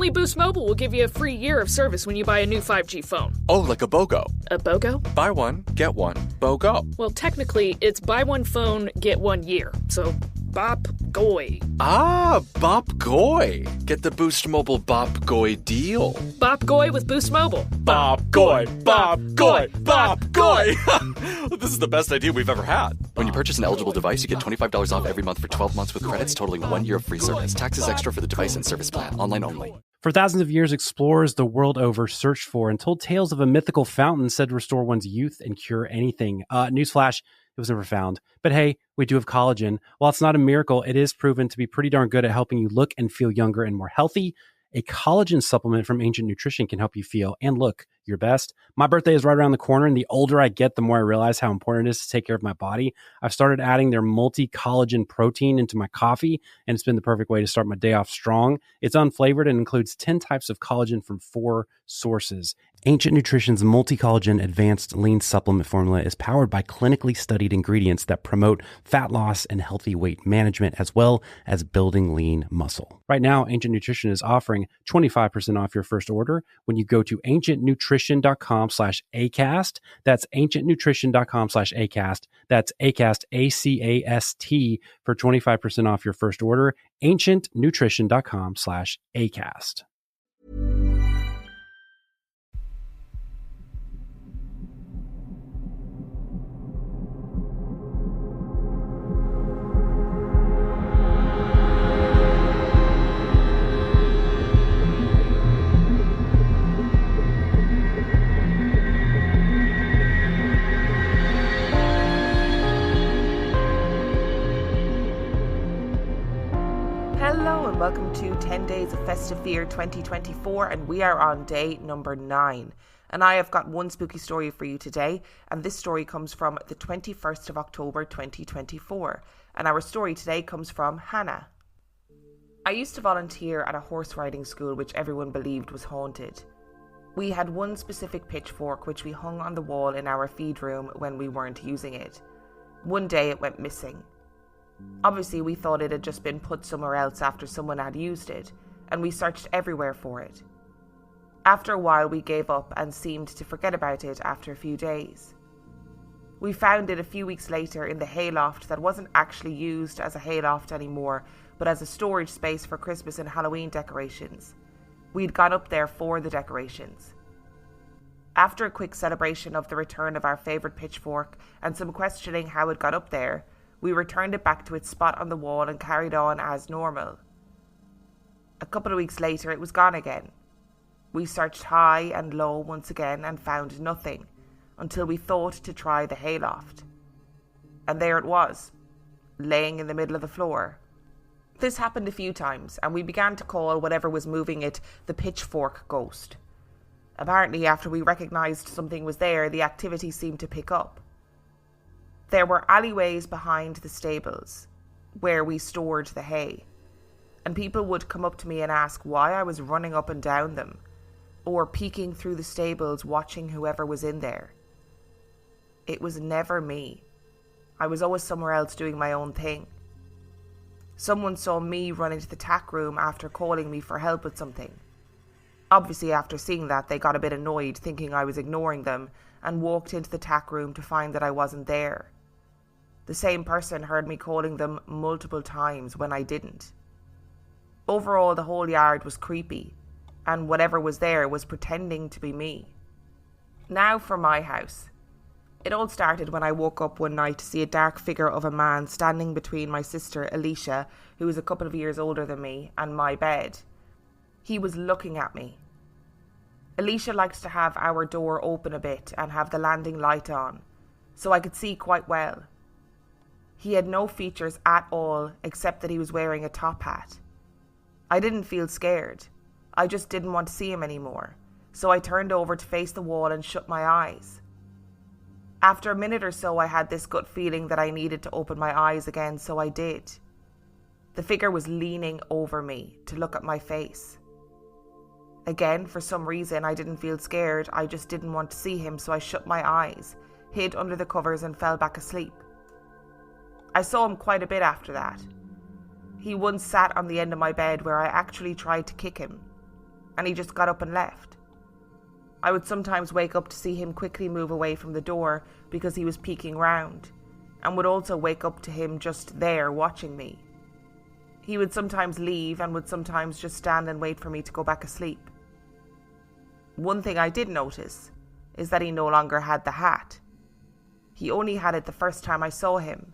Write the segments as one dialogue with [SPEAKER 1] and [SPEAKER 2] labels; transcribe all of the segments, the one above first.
[SPEAKER 1] only Boost Mobile will give you a free year of service when you buy a new 5G phone.
[SPEAKER 2] Oh, like a BOGO.
[SPEAKER 1] A BOGO?
[SPEAKER 2] Buy one, get one, BOGO.
[SPEAKER 1] Well, technically, it's buy one phone, get 1 year. So, bop goy.
[SPEAKER 2] Ah, Bop Goy. Get the Boost Mobile Bop Goy deal.
[SPEAKER 1] Bop goy with Boost Mobile.
[SPEAKER 2] Bop Goy, Bop Goy, Bop Goy. This is the best idea we've ever had. When you purchase an eligible device, you get $25 off every month for 12 months with credits totaling 1 year of free service. Taxes extra for the device and service plan. Online only.
[SPEAKER 3] For thousands of years, explorers the world over searched for and told tales of a mythical fountain said to restore one's youth and cure anything. Newsflash, it was never found. But hey, we do have collagen. While it's not a miracle, it is proven to be pretty darn good at helping you look and feel younger and more healthy. A collagen supplement from Ancient Nutrition can help you feel and look your best. My birthday is right around the corner, and the older I get, the more I realize how important it is to take care of my body. I've started adding their multi-collagen protein into my coffee, and it's been the perfect way to start my day off strong. It's unflavored and includes 10 types of collagen from 4 sources. Ancient Nutrition's multi-collagen advanced lean supplement formula is powered by clinically studied ingredients that promote fat loss and healthy weight management, as well as building lean muscle. Right now, Ancient Nutrition is offering 25% off your first order when you go to ancientnutrition.com/ACAST. That's ancientnutrition.com/ACAST. That's ACAST, ACAST, for 25% off your first order. ancientnutrition.com/ACAST.
[SPEAKER 4] Hello and welcome to 10 Days of Festive 2024, and we are on day number 9. And I have got one spooky story for you today, and this story comes from the 21st of October 2024. And our story today comes from Hannah. I used to volunteer at a horse riding school which everyone believed was haunted. We had one specific pitchfork which we hung on the wall in our feed room when we weren't using it. One day it went missing. Obviously, we thought it had just been put somewhere else after someone had used it, and we searched everywhere for it. After a while, we gave up and seemed to forget about it after a few days. We found it a few weeks later in the hayloft that wasn't actually used as a hayloft anymore, but as a storage space for Christmas and Halloween decorations. We'd gone up there for the decorations. After a quick celebration of the return of our favourite pitchfork and some questioning how it got up there, we returned it back to its spot on the wall and carried on as normal. A couple of weeks later, it was gone again. We searched high and low once again and found nothing, until we thought to try the hayloft. And there it was, laying in the middle of the floor. This happened a few times, and we began to call whatever was moving it the pitchfork ghost. Apparently, after we recognised something was there, the activity seemed to pick up. There were alleyways behind the stables, where we stored the hay, and people would come up to me and ask why I was running up and down them, or peeking through the stables watching whoever was in there. It was never me. I was always somewhere else doing my own thing. Someone saw me run into the tack room after calling me for help with something. Obviously, after seeing that, they got a bit annoyed, thinking I was ignoring them, and walked into the tack room to find that I wasn't there. The same person heard me calling them multiple times when I didn't. Overall, the whole yard was creepy, and whatever was there was pretending to be me. Now for my house. It all started when I woke up one night to see a dark figure of a man standing between my sister Alicia, who was a couple of years older than me, and my bed. He was looking at me. Alicia likes to have our door open a bit and have the landing light on, so I could see quite well. He had no features at all except that he was wearing a top hat. I didn't feel scared. I just didn't want to see him anymore, so I turned over to face the wall and shut my eyes. After a minute or so, I had this gut feeling that I needed to open my eyes again, so I did. The figure was leaning over me to look at my face. Again, for some reason, I didn't feel scared. I just didn't want to see him, so I shut my eyes, hid under the covers and fell back asleep. I saw him quite a bit after that. He once sat on the end of my bed where I actually tried to kick him. and he just got up and left. I would sometimes wake up to see him quickly move away from the door because he was peeking round, and would also wake up to him just there watching me. He would sometimes leave and would sometimes just stand and wait for me to go back asleep. One thing I did notice is that he no longer had the hat. He only had it the first time I saw him.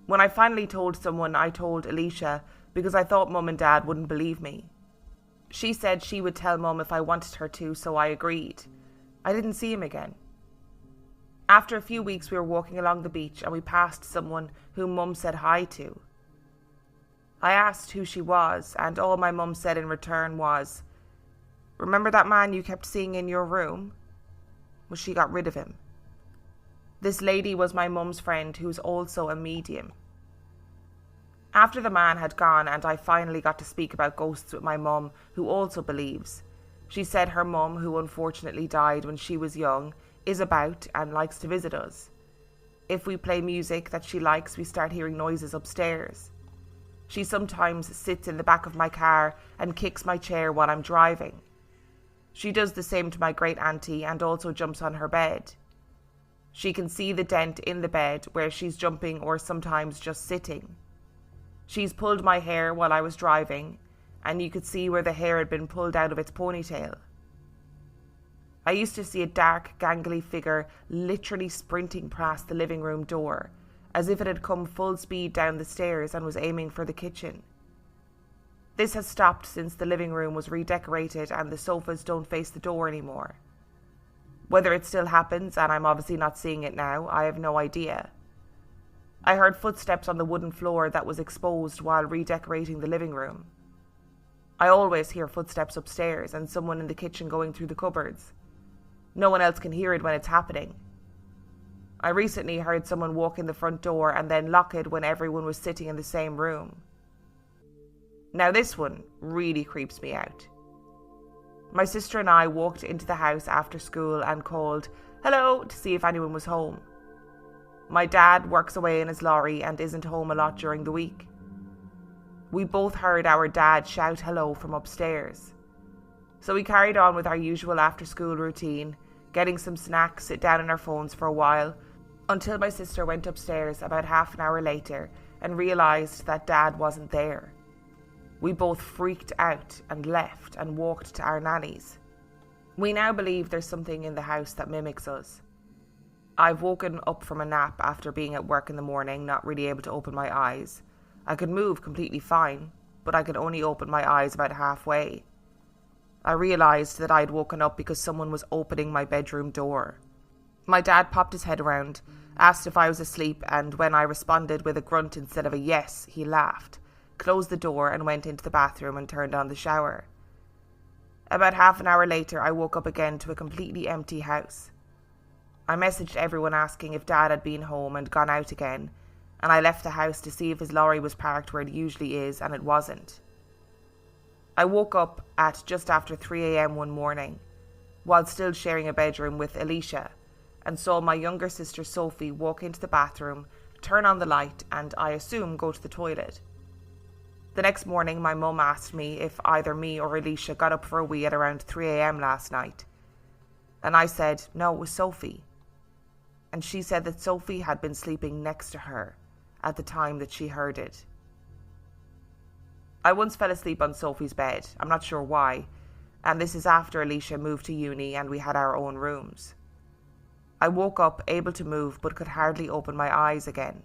[SPEAKER 4] When I finally told someone, I told Alicia because I thought Mum and Dad wouldn't believe me. She said she would tell Mum if I wanted her to, so I agreed. I didn't see him again. After a few weeks, we were walking along the beach and we passed someone whom Mum said hi to. I asked who she was, and all my mum said in return was, "Remember that man you kept seeing in your room? Well, she got rid of him." This lady was my mum's friend, who's also a medium. After the man had gone and I finally got to speak about ghosts with my mum, who also believes, she said her mum, who unfortunately died when she was young, is about and likes to visit us. If we play music that she likes, we start hearing noises upstairs. She sometimes sits in the back of my car and kicks my chair while I'm driving. She does the same to my great auntie and also jumps on her bed. She can see the dent in the bed where she's jumping or sometimes just sitting. She's pulled my hair while I was driving, and you could see where the hair had been pulled out of its ponytail. I used to see a dark, gangly figure literally sprinting past the living room door, as if it had come full speed down the stairs and was aiming for the kitchen. This has stopped since the living room was redecorated and the sofas don't face the door anymore. Whether it still happens, and I'm obviously not seeing it now, I have no idea. I heard footsteps on the wooden floor that was exposed while redecorating the living room. I always hear footsteps upstairs and someone in the kitchen going through the cupboards. No one else can hear it when it's happening. I recently heard someone walk in the front door and then lock it when everyone was sitting in the same room. Now this one really creeps me out. My sister and I walked into the house after school and called "hello" to see if anyone was home. My dad works away in his lorry and isn't home a lot during the week. We both heard our dad shout hello from upstairs. So we carried on with our usual after-school routine, getting some snacks, sit down on our phones for a while, until my sister went upstairs about half an hour later and realised that Dad wasn't there. We both freaked out and left and walked to our nanny's. We now believe there's something in the house that mimics us. I've woken up from a nap after being at work in the morning, not really able to open my eyes. I could move completely fine, but I could only open my eyes about halfway. I realised that I'd woken up because someone was opening my bedroom door. My dad popped his head around, asked if I was asleep, and when I responded with a grunt instead of a yes, he laughed, closed the door and went into the bathroom and turned on the shower. About half an hour later, I woke up again to a completely empty house. I messaged everyone asking if Dad had been home and gone out again, and I left the house to see if his lorry was parked where it usually is, and it wasn't. I woke up at just after 3 a.m. one morning, while still sharing a bedroom with Alicia, and saw my younger sister Sophie walk into the bathroom, turn on the light, and I assume go to the toilet. The next morning, my mum asked me if either me or Alicia got up for a wee at around 3 a.m. last night, and I said no, it was Sophie. And she said that Sophie had been sleeping next to her at the time that she heard it. I once fell asleep on Sophie's bed, I'm not sure why, and this is after Alicia moved to uni and we had our own rooms. I woke up able to move but could hardly open my eyes again.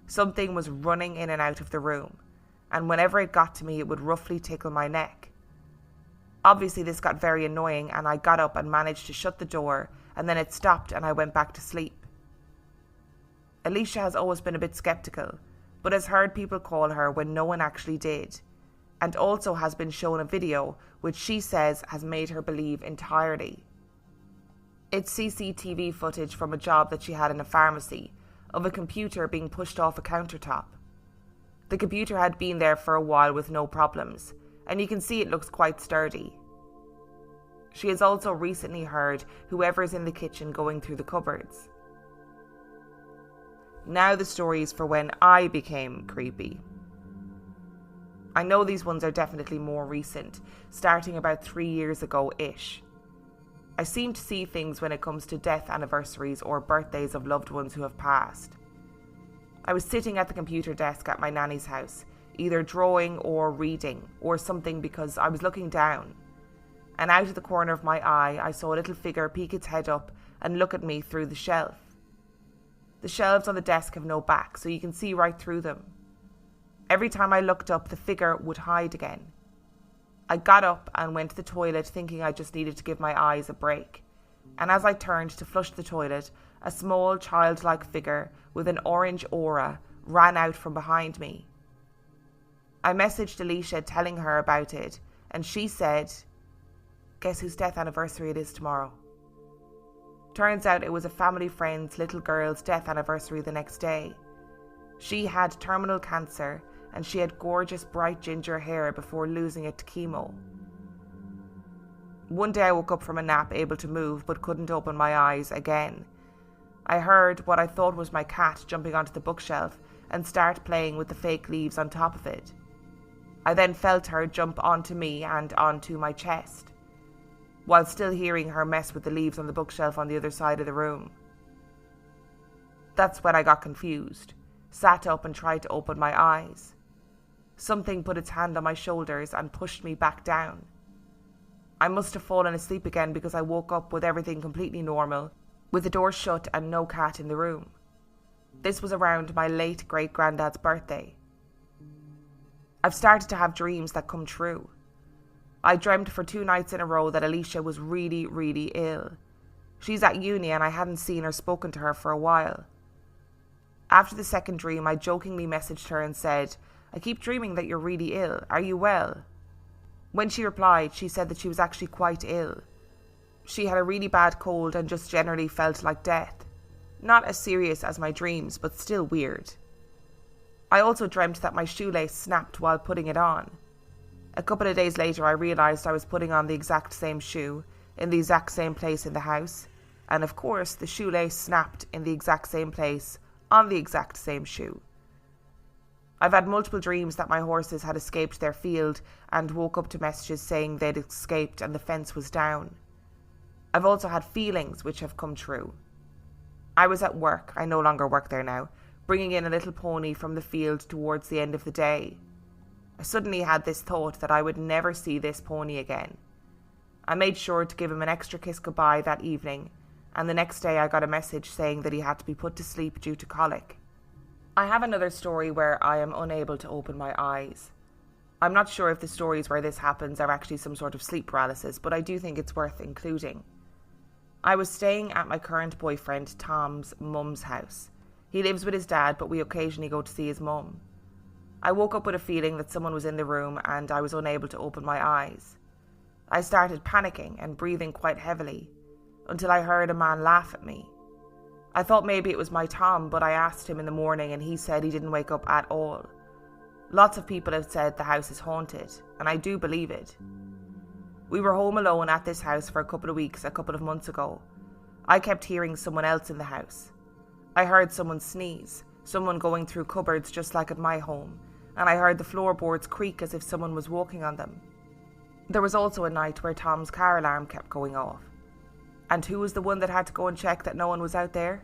[SPEAKER 4] Something was running in and out of the room, and whenever it got to me it would roughly tickle my neck. Obviously this got very annoying and I got up and managed to shut the door, and then it stopped and I went back to sleep. Alicia has always been a bit skeptical, but has heard people call her when no one actually did, and also has been shown a video which she says has made her believe entirely. It's CCTV footage from a job that she had in a pharmacy, of a computer being pushed off a countertop. The computer had been there for a while with no problems, and you can see it looks quite sturdy. She has also recently heard whoever is in the kitchen going through the cupboards. Now the story is for when I became creepy. I know these ones are definitely more recent, starting about 3 years ago-ish. I seem to see things when it comes to death anniversaries or birthdays of loved ones who have passed. I was sitting at the computer desk at my nanny's house, either drawing or reading or something, because I was looking down. And out of the corner of my eye, I saw a little figure peek its head up and look at me through the shelf. The shelves on the desk have no back, so you can see right through them. Every time I looked up, the figure would hide again. I got up and went to the toilet, thinking I just needed to give my eyes a break. And as I turned to flush the toilet, a small childlike figure with an orange aura ran out from behind me. I messaged Alicia telling her about it, and she said, "Guess whose death anniversary it is tomorrow?" Turns out it was a family friend's little girl's death anniversary the next day. She had terminal cancer, and she had gorgeous bright ginger hair before losing it to chemo. One day I woke up from a nap able to move but couldn't open my eyes again. I heard what I thought was my cat jumping onto the bookshelf and start playing with the fake leaves on top of it. I then felt her jump onto me and onto my chest, while still hearing her mess with the leaves on the bookshelf on the other side of the room. That's when I got confused, sat up and tried to open my eyes. Something put its hand on my shoulders and pushed me back down. I must have fallen asleep again, because I woke up with everything completely normal, with the door shut and no cat in the room. This was around my late great-granddad's birthday. I've started to have dreams that come true. I dreamt for 2 nights in a row that Alicia was really, really ill. She's at uni and I hadn't seen or spoken to her for a while. After the second dream, I jokingly messaged her and said, "I keep dreaming that you're really ill. Are you well?" When she replied, she said that she was actually quite ill. She had a really bad cold and just generally felt like death. Not as serious as my dreams, but still weird. I also dreamt that my shoelace snapped while putting it on. A couple of days later, I realised I was putting on the exact same shoe in the exact same place in the house, and of course the shoelace snapped in the exact same place on the exact same shoe. I've had multiple dreams that my horses had escaped their field and woke up to messages saying they'd escaped and the fence was down. I've also had feelings which have come true. I was at work, I no longer work there now, bringing in a little pony from the field towards the end of the day. I suddenly had this thought that I would never see this pony again. I made sure to give him an extra kiss goodbye that evening, and the next day I got a message saying that he had to be put to sleep due to colic. I have another story where I am unable to open my eyes. I'm not sure if the stories where this happens are actually some sort of sleep paralysis, but I do think it's worth including. I was staying at my current boyfriend Tom's mum's house. He lives with his dad, but we occasionally go to see his mum. I woke up with a feeling that someone was in the room and I was unable to open my eyes. I started panicking and breathing quite heavily until I heard a man laugh at me. I thought maybe it was my Tom, but I asked him in the morning and he said he didn't wake up at all. Lots of people have said the house is haunted, and I do believe it. We were home alone at this house for a couple of weeks a couple of months ago. I kept hearing someone else in the house. I heard someone sneeze, someone going through cupboards just like at my home, and I heard the floorboards creak as if someone was walking on them. There was also a night where Tom's car alarm kept going off. And who was the one that had to go and check that no one was out there?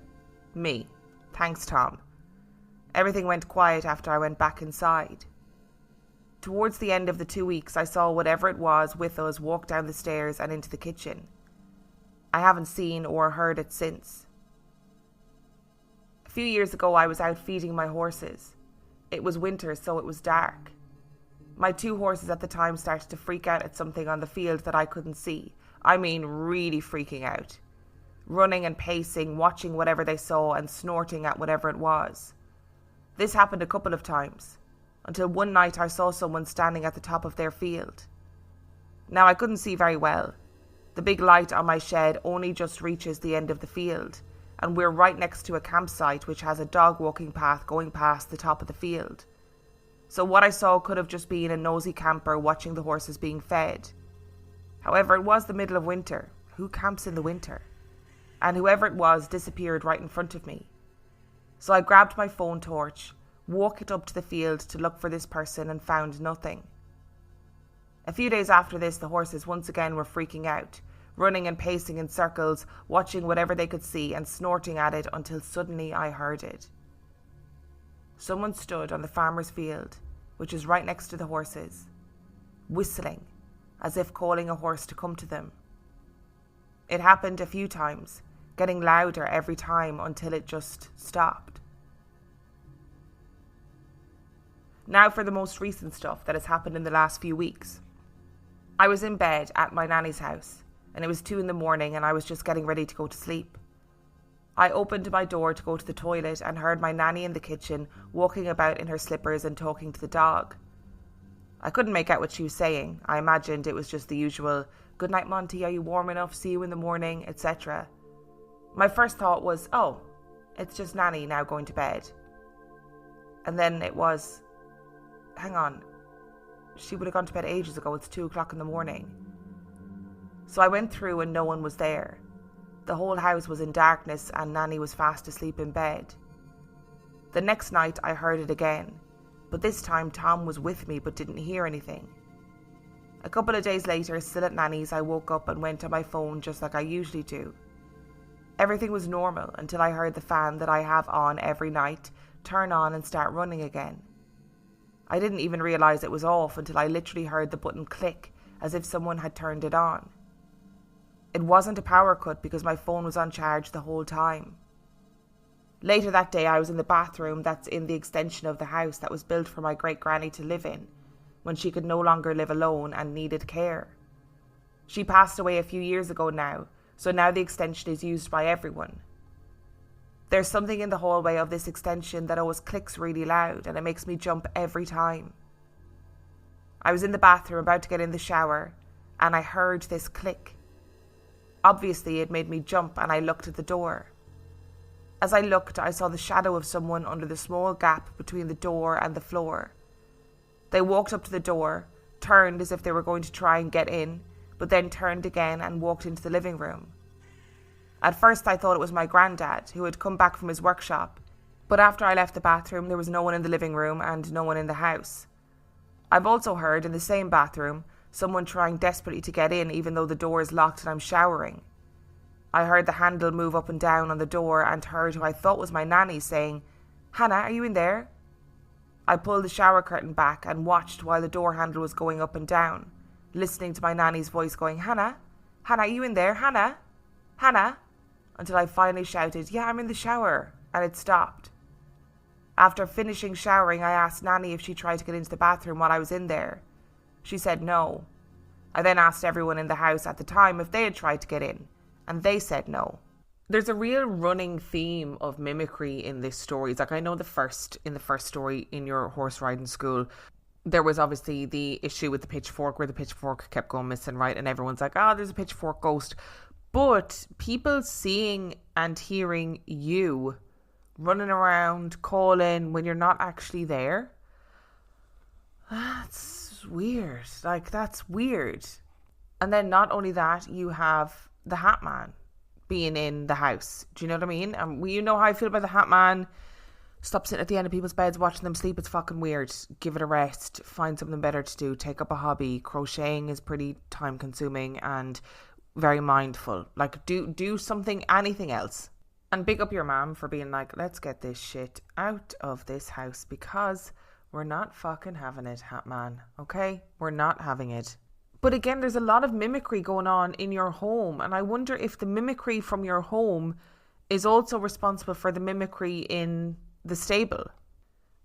[SPEAKER 4] Me. Thanks, Tom. Everything went quiet after I went back inside. Towards the end of the 2 weeks, I saw whatever it was with us walk down the stairs and into the kitchen. I haven't seen or heard it since. A few years ago, I was out feeding my horses. It was winter, so it was dark. My 2 horses at the time started to freak out at something on the field that I couldn't see. I mean, really freaking out. Running and pacing, watching whatever they saw and snorting at whatever it was. This happened a couple of times, until one night I saw someone standing at the top of their field. Now, I couldn't see very well. The big light on my shed only just reaches the end of the field, and we're right next to a campsite which has a dog walking path going past the top of the field. So what I saw could have just been a nosy camper watching the horses being fed. However, it was the middle of winter. Who camps in the winter? And whoever it was disappeared right in front of me. So I grabbed my phone torch, walked up to the field to look for this person and found nothing. A few days after this, the horses once again were freaking out, running and pacing in circles, watching whatever they could see and snorting at it until suddenly I heard it. Someone stood on the farmer's field, which is right next to the horses, whistling, as if calling a horse to come to them. It happened a few times, getting louder every time until it just stopped. Now for the most recent stuff that has happened in the last few weeks. I was in bed at my nanny's house, and it was 2 a.m. and I was just getting ready to go to sleep. I opened my door to go to the toilet and heard my nanny in the kitchen walking about in her slippers and talking to the dog. I couldn't make out what she was saying. I imagined it was just the usual, "Good night, Monty, are you warm enough? See you in the morning," etc. My first thought was, oh, it's just Nanny now going to bed. And then it was, hang on, she would have gone to bed ages ago. It's 2 o'clock in the morning. So I went through and no one was there. The whole house was in darkness and Nanny was fast asleep in bed. The next night I heard it again, but this time Tom was with me but didn't hear anything. A couple of days later, still at Nanny's, I woke up and went on my phone just like I usually do. Everything was normal until I heard the fan that I have on every night turn on and start running again. I didn't even realise it was off until I literally heard the button click as if someone had turned it on. It wasn't a power cut because my phone was on charge the whole time. Later that day I was in the bathroom that's in the extension of the house that was built for my great-granny to live in when she could no longer live alone and needed care. She passed away a few years ago now, so now the extension is used by everyone. There's something in the hallway of this extension that always clicks really loud and it makes me jump every time. I was in the bathroom about to get in the shower and I heard this click. Obviously it made me jump and I looked at the door. As I looked, I saw the shadow of someone under the small gap between the door and the floor. They walked up to the door, turned as if they were going to try and get in, but then turned again and walked into the living room. At first I thought it was my granddad, who had come back from his workshop, but after I left the bathroom there was no one in the living room and no one in the house. I've also heard in the same bathroom someone trying desperately to get in even though the door is locked and I'm showering. I heard the handle move up and down on the door and heard who I thought was my nanny saying, "Hannah, are you in there?" I pulled the shower curtain back and watched while the door handle was going up and down, listening to my nanny's voice going, "Hannah? Hannah, are you in there? Hannah? Hannah?" Until I finally shouted, "Yeah, I'm in the shower," and it stopped. After finishing showering, I asked Nanny if she tried to get into the bathroom while I was in there. She said no. I then asked everyone in the house at the time if they had tried to get in, and they said no. There's a real running theme of mimicry in this story. It's like, I know in the first story in your horse riding school, there was obviously the issue with the pitchfork where the pitchfork kept going missing, right? And everyone's like, there's a pitchfork ghost. But people seeing and hearing you running around, calling when you're not actually there, that's weird. Like, that's weird. And then not only that, you have the Hat Man being in the house. Do you know what I mean? And you know how I feel about the Hat Man. Stop sitting at the end of people's beds watching them sleep. It's fucking weird. Give it a rest. Find something better to do. Take up a hobby. Crocheting is pretty time consuming and very mindful. Like, do something, anything else. And big up your mom for being like, let's get this shit out of this house because we're not fucking having it, Hat Man. Okay? We're not having it. But again, there's a lot of mimicry going on in your home. And I wonder if the mimicry from your home is also responsible for the mimicry in the stable.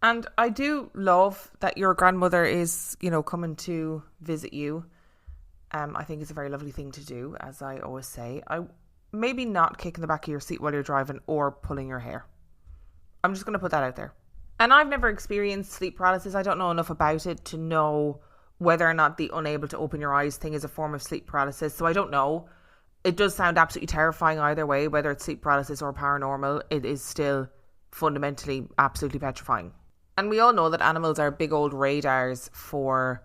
[SPEAKER 4] And I do love that your grandmother is, coming to visit you. I think it's a very lovely thing to do, as I always say. Maybe not kicking the back of your seat while you're driving or pulling your hair. I'm just going to put that out there. And I've never experienced sleep paralysis. I don't know enough about it to know whether or not the unable to open your eyes thing is a form of sleep paralysis. So I don't know. It does sound absolutely terrifying either way, whether it's sleep paralysis or paranormal. It is still fundamentally absolutely petrifying. And we all know that animals are big old radars for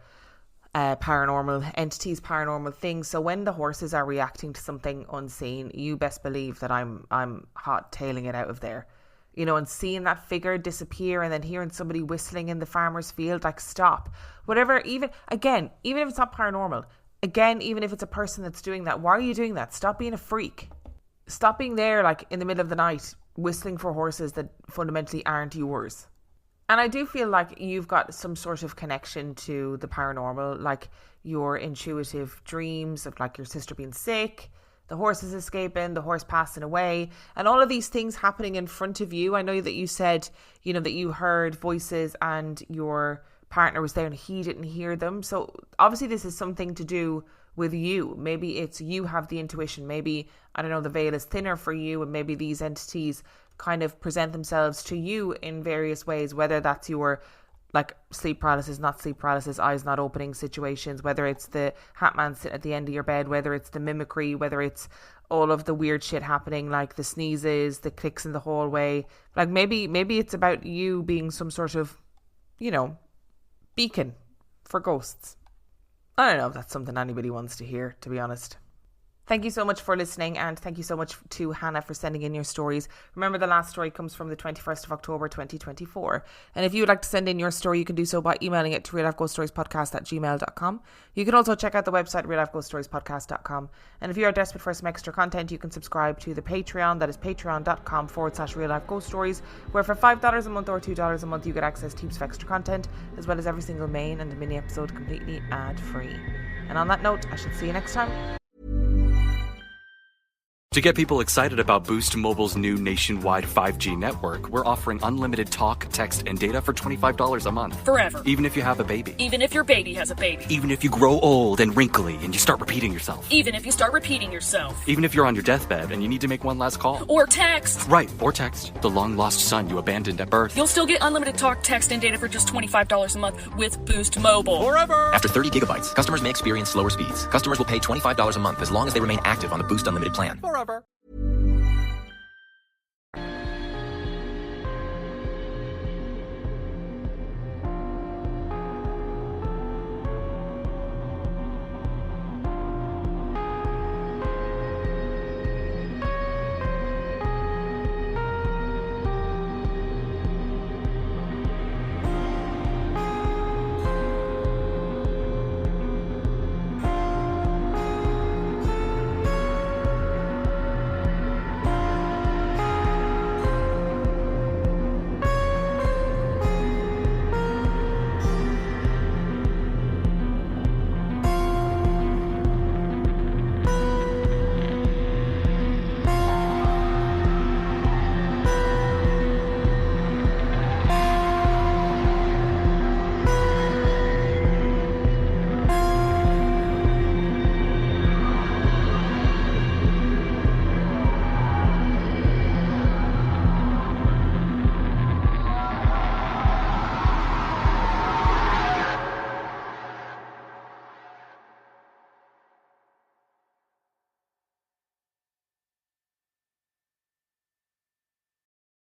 [SPEAKER 4] paranormal entities, paranormal things. So when the horses are reacting to something unseen, you best believe that I'm hot tailing it out of there. you know, and seeing that figure disappear and then hearing somebody whistling in the farmer's field, like, stop. Whatever, even if it's not paranormal, even if it's a person that's doing that, why are you doing that? Stop being a freak. Stop being there, like, in the middle of the night, whistling for horses that fundamentally aren't yours. And I do feel like you've got some sort of connection to the paranormal, like your intuitive dreams of, like, your sister being sick, the horses escaping, the horse passing away, and all of these things happening in front of you. I know that you said, you know, that you heard voices and your partner was there and he didn't hear them. So obviously this is something to do with you. Maybe it's you have the intuition. Maybe, I don't know, the veil is thinner for you, and maybe these entities kind of present themselves to you in various ways, whether that's your, like, sleep paralysis, not sleep paralysis, eyes not opening situations, whether it's the hat man sitting at the end of your bed, whether it's the mimicry, whether it's all of the weird shit happening, like the sneezes, the clicks in the hallway. Like, maybe it's about you being some sort of, you know, beacon for ghosts. I don't know if that's something anybody wants to hear, to be honest. Thank you so much for listening, and thank you so much to Hannah for sending in your stories. Remember, the last story comes from the 21st of October 2024. And if you would like to send in your story, you can do so by emailing it to reallifeghoststoriespodcast@gmail.com. You can also check out the website reallifeghoststoriespodcast.com. And if you are desperate for some extra content, you can subscribe to the Patreon. That is patreon.com/reallifeghoststories, where for $5 a month or $2 a month, you get access to heaps of extra content, as well as every single main and mini episode completely ad-free. And on that note, I shall see you next time.
[SPEAKER 2] To get people excited about Boost Mobile's new nationwide 5G network, we're offering unlimited talk, text, and data for $25 a month.
[SPEAKER 1] Forever.
[SPEAKER 2] Even if you have a baby.
[SPEAKER 1] Even if your baby has a baby.
[SPEAKER 2] Even if you grow old and wrinkly and you start repeating yourself.
[SPEAKER 1] Even if you start repeating yourself.
[SPEAKER 2] Even if you're on your deathbed and you need to make one last call.
[SPEAKER 1] Or text.
[SPEAKER 2] Right, or text. The long-lost son you abandoned at birth.
[SPEAKER 1] You'll still get unlimited talk, text, and data for just $25 a month with Boost Mobile.
[SPEAKER 2] Forever!
[SPEAKER 5] After 30 gigabytes, customers may experience slower speeds. Customers will pay $25 a month as long as they remain active on the Boost Unlimited plan.
[SPEAKER 2] Forever.